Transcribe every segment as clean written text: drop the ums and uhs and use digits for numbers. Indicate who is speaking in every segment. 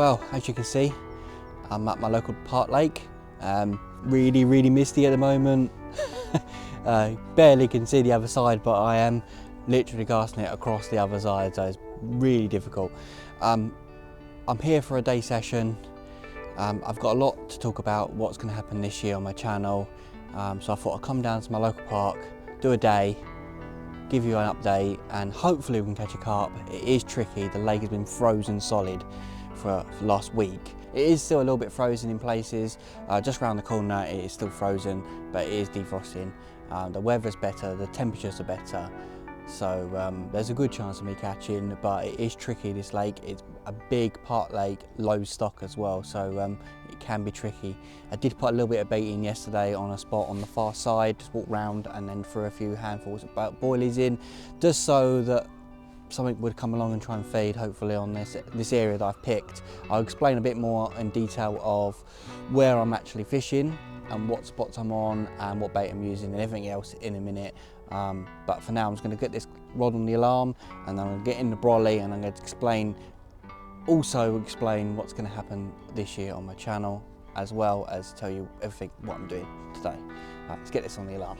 Speaker 1: Well, as you can see, I'm at my local park lake. Really misty at the moment. Barely can see the other side, but I am literally casting it across the other side, so it's really difficult. I'm here for a day session. I've got a lot to talk about what's going to happen this year on my channel, so I thought I'd come down to my local park, do a day, give you an update, and hopefully we can catch a carp. It is tricky. The lake has been frozen solid for last week. It is still a little bit frozen in places. Just around the corner it is still frozen, but it is defrosting. The weather's better, the temperatures are better, so there's a good chance of me catching, but it is tricky, this lake. It's a big park lake, low stock as well, so it can be tricky. I did put a little bit of bait in yesterday on a spot on the far side, just walk round and then threw a few handfuls of boilies in, just so that something would come along and try and feed, hopefully, on this area that I've picked. I'll explain a bit more in detail of where I'm actually fishing and what spots I'm on and what bait I'm using and everything else in a minute. But for now I'm just going to get this rod on the alarm, and then I'm going to get in the brolly, and I'm going to also explain what's going to happen this year on my channel, as well as tell you everything what I'm doing today. Right, let's get this on the alarm.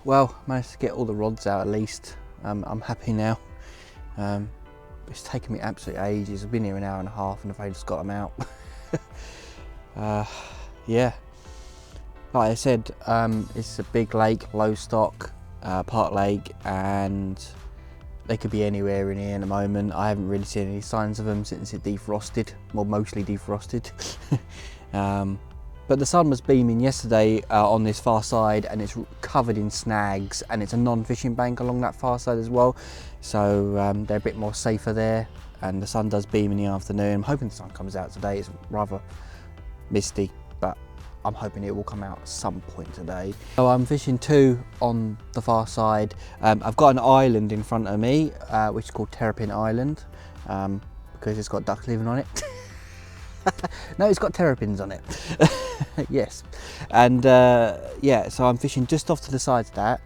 Speaker 1: Well, managed to get all the rods out at least. I'm happy now. It's taken me absolutely ages. I've been here an hour and a half and I've only just got them out. Yeah, like I said, it's a big lake, low stock, park lake, and they could be anywhere in here at the moment. I haven't really seen any signs of them since it defrosted, well, mostly defrosted. But the sun was beaming yesterday on this far side, and it's covered in snags, and it's a non-fishing bank along that far side as well, so they're a bit more safer there, and the sun does beam in the afternoon. I'm hoping the sun comes out today. It's rather misty, but I'm hoping it will come out at some point today. So I'm fishing two on the far side. I've got an island in front of me, which is called Terrapin Island, because it's got ducks living on it. No, it's got terrapins on it. Yes, and yeah, so I'm fishing just off to the side of that.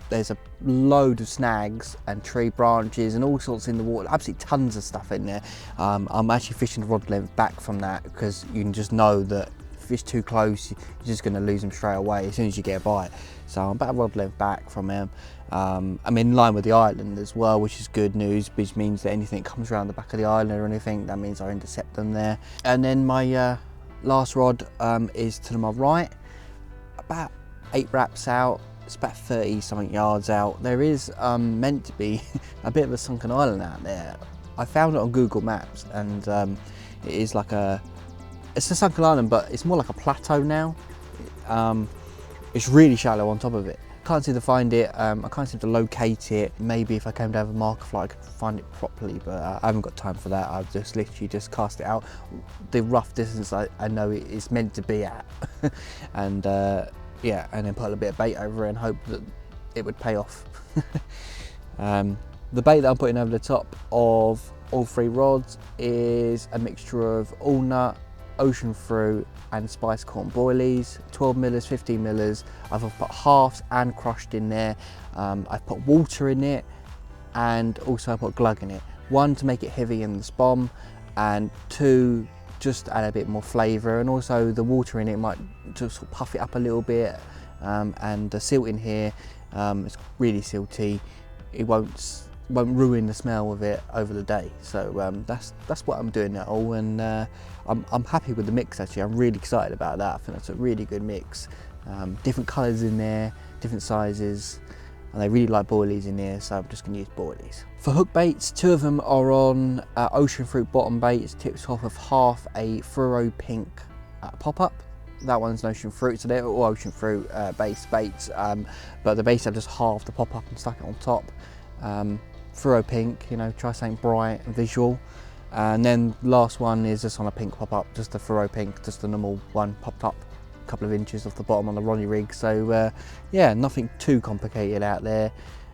Speaker 1: There's a load of snags and tree branches and all sorts in the water, absolutely tons of stuff in there. I'm actually fishing the rod length back from that, because you can just know that if you fish too close, you're just going to lose them straight away as soon as you get a bite. So I'm about a rod length back from them. I'm in line with the island as well, which is good news, which means that anything comes around the back of the island or anything, that means I intercept them there. And then my last rod is to my right, about 8 wraps out. It's about 30 something yards out. There is meant to be a bit of a sunken island out there. I found it on Google Maps, and it is like it's a sunken island, but it's more like a plateau now. It's really shallow on top of it. Can't seem to find it. I can't seem to locate it. Maybe if I came down with a marker fly I could find it properly, but I haven't got time for that. I've just literally just cast it out the rough distance I know it is meant to be at. And yeah, and then put a little bit of bait over it and hope that it would pay off. The bait that I'm putting over the top of all 3 rods is a mixture of walnut, ocean fruit and spice corn boilies, 12 millers, 15 millers. I've put halves and crushed in there. I've put water in it, and also I put glug in it. 1 to make it heavy in the spom, and 2 just to add a bit more flavour, and also the water in it might just sort of puff it up a little bit. And the silt in here, it's really silty. It won't ruin the smell of it over the day. So that's what I'm doing now, and I'm happy with the mix actually. I'm really excited about that. I think that's a really good mix. Different colours in there, different sizes, and they really like boilies in here, so I'm just going to use boilies. For hook baits, 2 of them are on ocean fruit bottom baits, tipped off of half a fluoro pink pop-up. That one's an ocean fruit, so they're all ocean fruit based baits, but the base I've just halved the pop-up and stuck it on top. Fluoro pink, you know, try something bright and visual. And then last one is just on a pink pop-up, just a fluoro pink, just a normal one popped up a couple of inches off the bottom on the Ronnie rig. So yeah, nothing too complicated out there.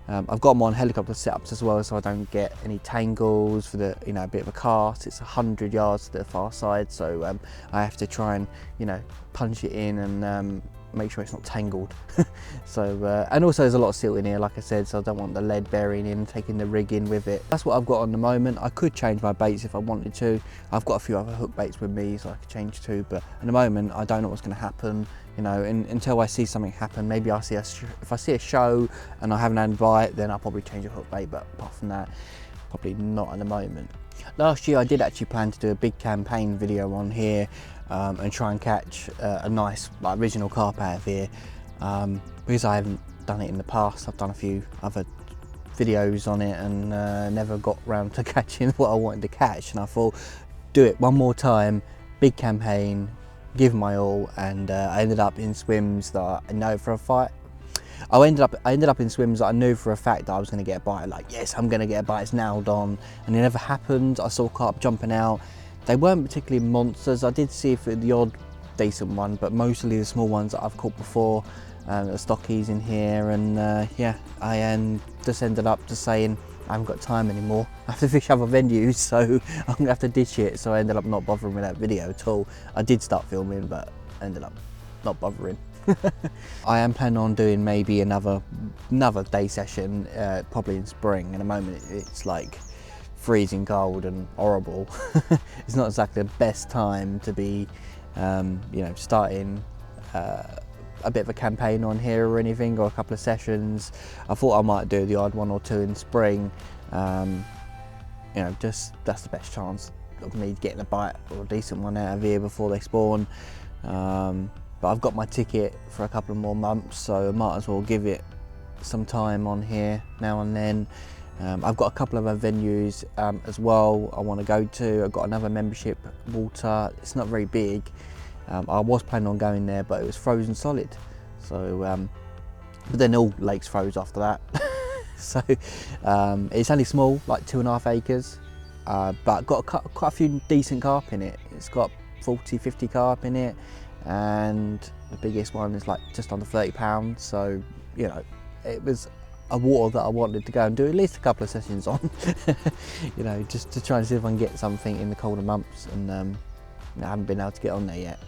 Speaker 1: I've got them on helicopter setups as well, so I don't get any tangles for the, you know, a bit of a cast. It's 100 yards to the far side, so I have to try and, you know, punch it in and make sure it's not tangled. So and also there's a lot of silt in here, like I said, so I don't want the lead burying in, taking the rig in with it. That's what I've got on the moment. I could change my baits if I wanted to. I've got a few other hook baits with me, so I could change too, but at the moment I don't know what's going to happen, you know, until I see something happen. Maybe I'll see if I see a show and I haven't had a bite, then I'll probably change a hook bait, but apart from that, probably not at the moment. Last year I did actually plan to do a big campaign video on here and try and catch a nice, like, original carp out of here. Because I haven't done it in the past, I've done a few other videos on it and never got round to catching what I wanted to catch, and I thought, do it one more time, big campaign, give my all, and I ended up in swims that I know for a fight. I ended up in swims that I knew for a fact that I was going to get a bite. Like, yes, I'm going to get a bite, it's nailed on, and it never happened. I saw carp jumping out. They weren't particularly monsters. I did see the odd decent one, but mostly the small ones that I've caught before. The stockies in here, and yeah, I just ended up just saying I haven't got time anymore. I have to fish other venues, so I'm gonna have to ditch it. So I ended up not bothering with that video at all. I did start filming, but ended up not bothering. I am planning on doing maybe another day session, probably in spring. At the moment it's like freezing cold and horrible. It's not exactly the best time to be, you know, starting a bit of a campaign on here or anything, or a couple of sessions. I thought I might do the odd one or two in spring. You know, just that's the best chance of me getting a bite or a decent one out of here before they spawn. But I've got my ticket for a couple of more months, so I might as well give it some time on here now and then. I've got a couple of other venues as well I want to go to. I've got another membership water. It's not very big. I was planning on going there, but it was frozen solid. So, but then all lakes froze after that. So it's only small, like 2.5 acres, but got quite a few decent carp in it. It's got 40, 50 carp in it, and the biggest one is like just under 30 pounds. So, you know, it was a water that I wanted to go and do at least a couple of sessions on. You know, just to try and see if I can get something in the colder months, and I haven't been able to get on there yet.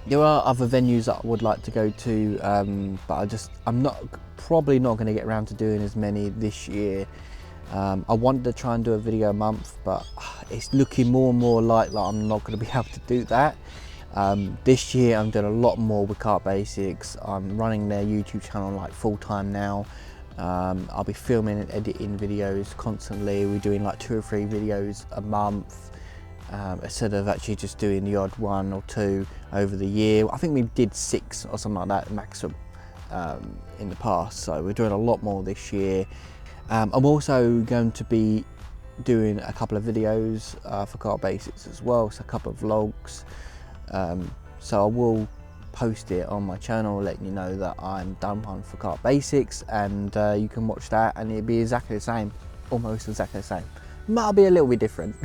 Speaker 1: There are other venues that I would like to go to, but I'm probably not going to get around to doing as many this year. I wanted to try and do a video a month, but it's looking more and more like I'm not going to be able to do that. This year I'm doing a lot more with Carp Basics. I'm running their YouTube channel like full time now. I'll be filming and editing videos constantly. We're doing like 2 or 3 videos a month, instead of actually just doing the odd 1 or 2 over the year. I think we did 6 or something like that maximum in the past, so we're doing a lot more this year. I'm also going to be doing a couple of videos for Carp Basics as well, so a couple of vlogs. So I will post it on my channel, letting you know that I'm done one for Carp Basics, and you can watch that, and it'll be exactly the same, almost exactly the same. Might be a little bit different,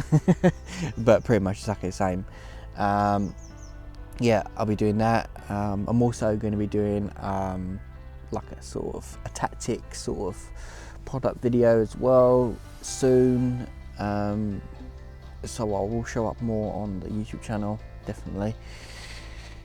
Speaker 1: but pretty much exactly the same. Yeah, I'll be doing that. I'm also going to be doing like a sort of a tactic sort of product video as well soon. So I will show up more on the YouTube channel, definitely.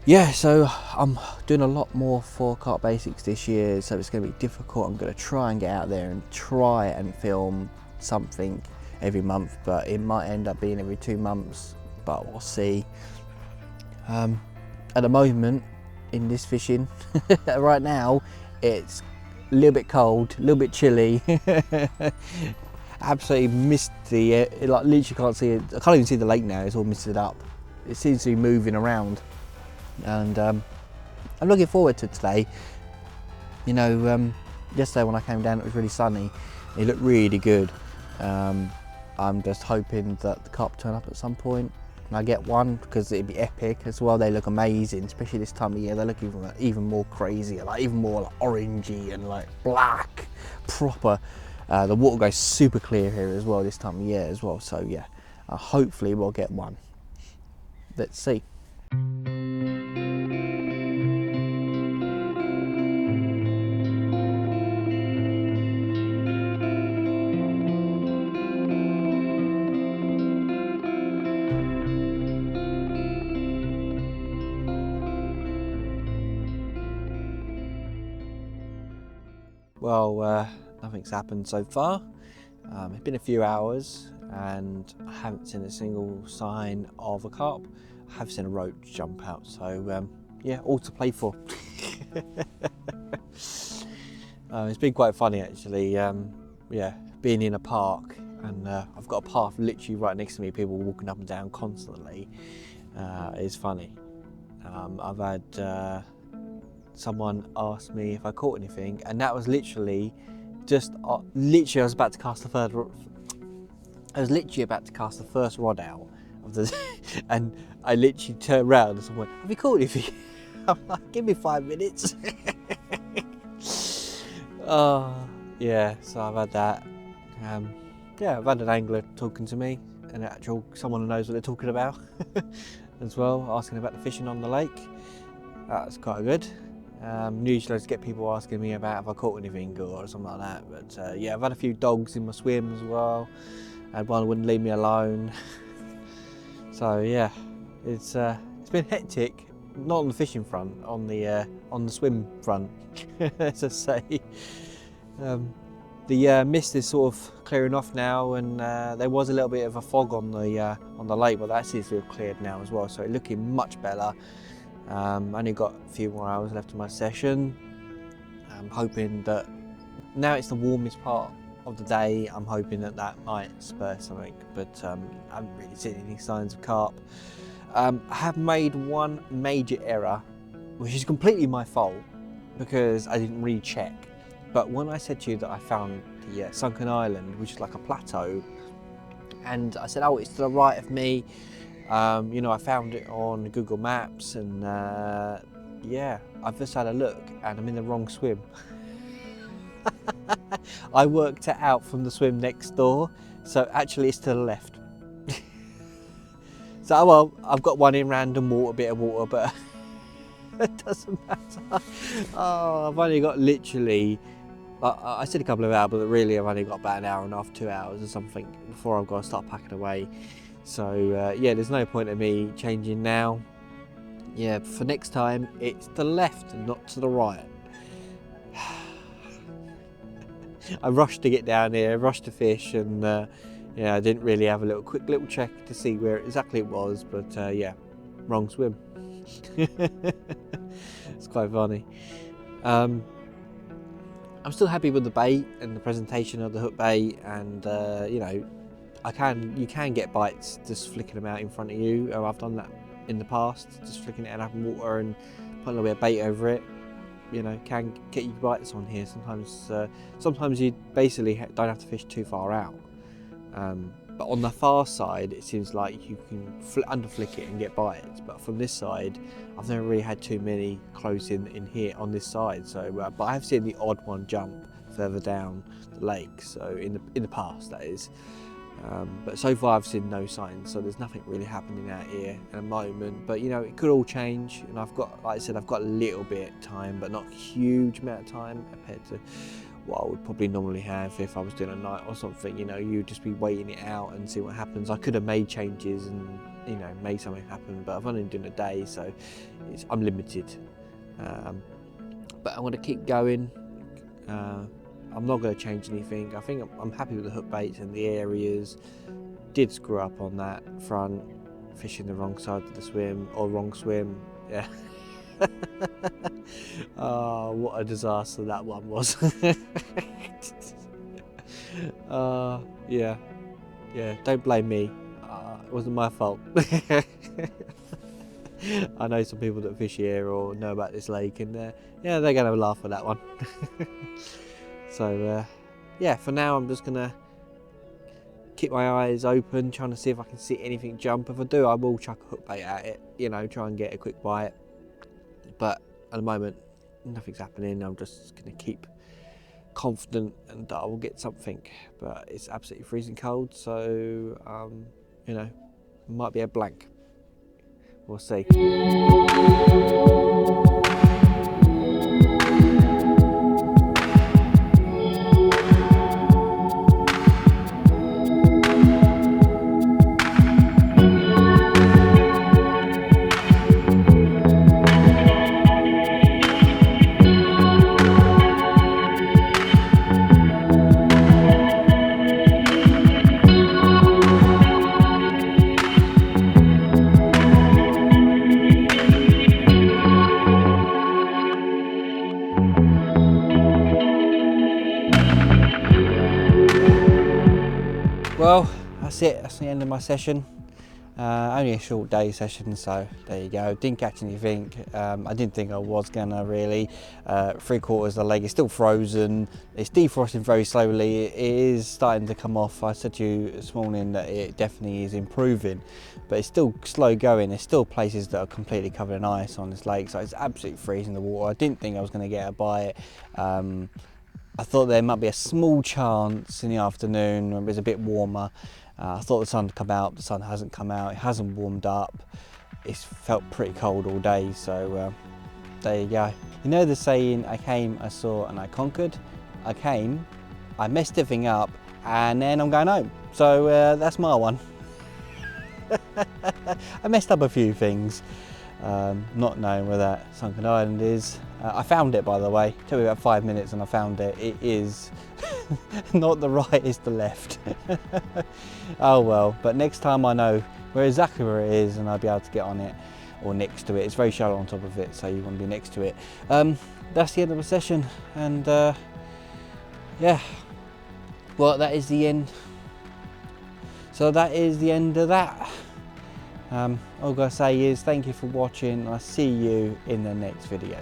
Speaker 1: Yeah, so I'm doing a lot more for Carp Basics this year, so it's going to be difficult. I'm going to try and get out there and try and film something every month, but it might end up being every 2 months, but we'll see. At the moment in this fishing right now, it's a little bit cold, a little bit chilly. Absolutely misty. It like literally can't see it. I can't even see the lake now. It's all misted up. It seems to be moving around, and I'm looking forward to today. You know, yesterday when I came down, it was really sunny. It looked really good. I'm just hoping that the carp turn up at some point and I get one, because it'd be epic as well. They look amazing, especially this time of year. They look even more crazy, like even more like orangey and like black, proper. The water goes super clear here as well this time of year as well. So yeah, hopefully we'll get one. Let's see. Well, nothing's happened so far. It's been a few hours and I haven't seen a single sign of a carp. I have seen a roach jump out, so yeah, all to play for. It's been quite funny actually, yeah, being in a park and I've got a path literally right next to me, people walking up and down constantly. It's funny. I've had someone ask me if I caught anything, and that was literally just literally I was about to cast the first rod out of the and I literally turned around and someone went, "Have you caught anything?" I'm like, "Give me 5 minutes." Oh yeah, so I've had that. Yeah, I've had an angler talking to me, an actual someone who knows what they're talking about as well, asking about the fishing on the lake. That's quite good. Usually I just get people asking me about if I caught anything or something like that, but yeah, I've had a few dogs in my swim as well. I had one who wouldn't leave me alone. So yeah, it's been hectic, not on the fishing front, on the swim front, as I say. The mist is sort of clearing off now, and there was a little bit of a fog on the lake, but that seems to have cleared now as well, so it's looking much better. Only got a few more hours left of my session. I'm hoping that now it's the warmest part of the day, I'm hoping that that might spur something, but I haven't really seen any signs of carp. I have made one major error, which is completely my fault because I didn't recheck. But when I said to you that I found the sunken island, which is like a plateau, and I said, oh, it's to the right of me, you know, I found it on Google Maps, and yeah, I've just had a look and I'm in the wrong swim. I worked it out from the swim next door, so actually it's to the left. So well, I've got one in random water, bit of water, but it doesn't matter. Oh, I've only got literally, I said a couple of hours, but really I've only got about an hour and a half, 2 hours or something before I've got to start packing away. So yeah, there's no point in me changing now. Yeah, for next time it's to the left and not to the right. I rushed to get down here, rushed to fish, and yeah, I didn't really have a quick little check to see where exactly it was, but yeah, wrong swim. It's quite funny. I'm still happy with the bait and the presentation of the hook bait, and you know, you can get bites just flicking them out in front of you. I've done that in the past, just flicking it out of water and putting a little bit of bait over it. You know, can get you bites on here. Sometimes you basically don't have to fish too far out. But on the far side, it seems like you can under flick it and get bites. But from this side, I've never really had too many close in here on this side. So, but I have seen the odd one jump further down the lake. So in the past, that is. But so far I've seen no signs, so there's nothing really happening out here at the moment. But you know, it could all change, and I've got, like I said, I've got a little bit of time, but not a huge amount of time compared to what I would probably normally have if I was doing a night or something. You know, you'd just be waiting it out and see what happens. I could have made changes and, you know, made something happen, but I've only done a day, so I'm limited. But I'm going to keep going. I'm not going to change anything. I think I'm happy with the hook baits and the areas. Did screw up on that front, fishing the wrong side of the swim, or wrong swim, yeah. Oh, what a disaster that one was. Yeah, don't blame me. It wasn't my fault. I know some people that fish here or know about this lake, and yeah, they're going to laugh at that one. So yeah, for now I'm just gonna keep my eyes open, trying to see if I can see anything jump. If I do, I will chuck a hook bait at it, you know, try and get a quick bite. But at the moment, nothing's happening. I'm just gonna keep confident and I will get something. But it's absolutely freezing cold, so you know, it might be a blank. We'll see. Well, that's it. That's the end of my session. Only a short day session, so there you go. Didn't catch anything. I didn't think I was gonna really. 3/4 of the leg is still frozen. It's defrosting very slowly. It is starting to come off. I said to you this morning that it definitely is improving, but it's still slow going. There's still places that are completely covered in ice on this lake, so it's absolutely freezing the water. I didn't think I was gonna get a bite. I thought there might be a small chance in the afternoon when it was a bit warmer. I thought the sun would come out. The sun hasn't come out. It hasn't warmed up. It's felt pretty cold all day, so there you go. You know the saying, I came, I saw, and I conquered? I came, I messed everything up, and then I'm going home. So that's my one. I messed up a few things, not knowing where that sunken island is. I found it, by the way. It took me about 5 minutes and I found it. It is not the right, it's the left. Oh well, but next time I know exactly where it is and I'll be able to get on it or next to it. It's very shallow on top of it, so you want to be next to it. That's the end of the session, and yeah, well, that is the end. So that is the end of that. All I've got to say is thank you for watching. I'll see you in the next video.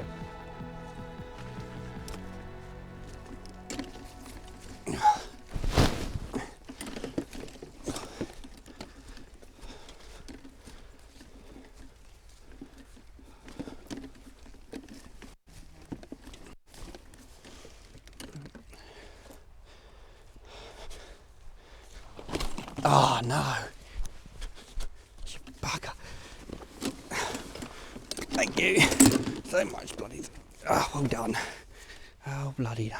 Speaker 1: Oh no, you bugger. Thank you so much, bloody. Oh, well done. Oh, bloody done.